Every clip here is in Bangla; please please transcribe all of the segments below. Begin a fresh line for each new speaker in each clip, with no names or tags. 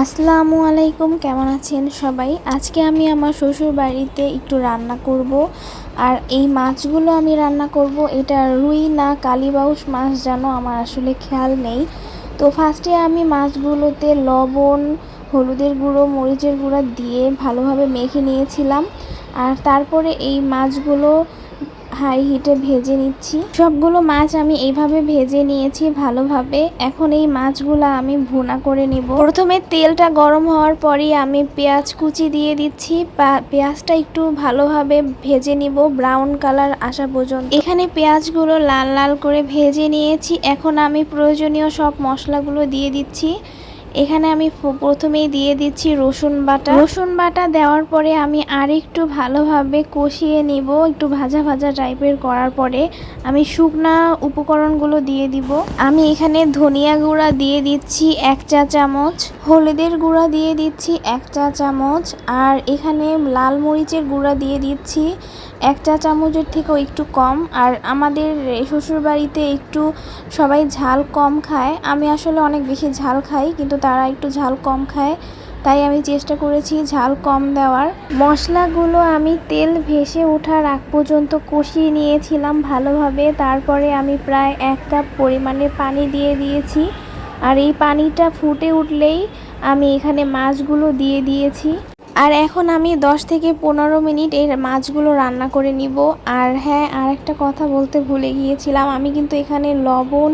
আসসালামু আলাইকুম, কেমন আছেন সবাই? আজকে আমি আমার শ্বশুর বাড়িতে একটু রান্না করব। আর এই মাছগুলো আমি রান্না করব, এটা রুই না কালীবাউস মাছ যেন, আমার আসলে খেয়াল নেই। তো ফার্স্টে আমি মাছগুলোতে লবণ, হলুদের গুঁড়ো, মরিচের গুঁড়া দিয়ে ভালোভাবে মেখে নিয়েছিলাম। আর তারপরে এই মাছগুলো হাই হিটে ভেজে নিচ্ছি। সবগুলো মাছ আমি এইভাবে ভেজে নিয়েছি ভালোভাবে। এখন এই মাছগুলো আমি ভুনা করে নিব। প্রথমে তেলটা গরম হওয়ার পরেই আমি পেঁয়াজ কুচি দিয়ে দিচ্ছি। পেঁয়াজটা একটু ভালোভাবে ভেজে নিব, ব্রাউন কালার আসা পর্যন্ত। এখানে পেঁয়াজগুলো লাল লাল করে ভেজে নিয়েছি। এখন আমি প্রয়োজনীয় সব মশলাগুলো দিয়ে দিচ্ছি। এখানে আমি প্রথমেই দিয়ে দিচ্ছি রসুন বাটা দেওয়ার পরে আমি আরেকটু ভালোভাবে কষিয়ে নিব। একটু ভাজা ভাজা টাইপের করার পরে আমি শুকনা উপকরণগুলো দিয়ে দিব। আমি এখানে ধনিয়া গুঁড়া দিয়ে দিচ্ছি 1 চা চামচ, হলুদের গুঁড়া দিয়ে দিচ্ছি 1 চা চামচ, আর এখানে লাল মরিচের গুঁড়া দিয়ে দিচ্ছি 1 চা চামচের থেকেও একটু কম। আর আমাদের শ্বশুরবাড়িতে একটু সবাই ঝাল কম খায়। আমি আসলে অনেক বেশি ঝাল খাই, কিন্তু তারা একটু ঝাল কম খায়, তাই আমি চেষ্টা করেছি ঝাল কম দেওয়ার। মশলাগুলো আমি তেল ভেসে ওঠার আগ পর্যন্ত কষিয়ে নিয়েছিলাম ভালোভাবে। তারপরে আমি প্রায় 1 কাপ পরিমাণে পানি দিয়ে দিয়েছি। আর এই পানিটা ফুটে উঠলেই আমি এখানে মাছগুলো দিয়ে দিয়েছি। আর এখন আমি 10 থেকে 15 মিনিট এই মাছগুলো রান্না করে নিব। আর হ্যাঁ, আর একটা কথা বলতে ভুলে গিয়েছিলাম, আমি কিন্তু এখানে লবণ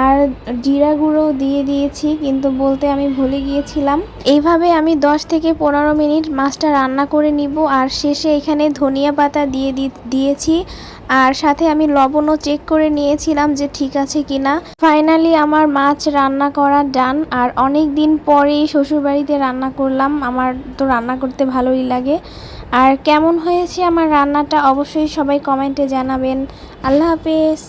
আর জিরা গুঁড়ো দিয়ে দিয়েছি, কিন্তু বলতে আমি ভুলে গিয়েছিলাম। এইভাবে আমি 10 থেকে 15 মিনিট মাছটা রান্না করে নিব। আর শেষে এখানে ধনিয়া পাতা দিয়েছি। আর সাথে আমি লবণও চেক করে নিয়েছিলাম যে ঠিক আছে কিনা। ফাইনালি আমার মাছ রান্না করা ডান। আর অনেক দিন পরেই শ্বশুরবাড়িতে রান্না করলাম, আমার তো রান্না করতে ভালোই লাগে। আর কেমন হয়েছে আমার রান্নাটা অবশ্যই সবাই কমেন্টে জানাবেন। আল্লাহ হাফেজ।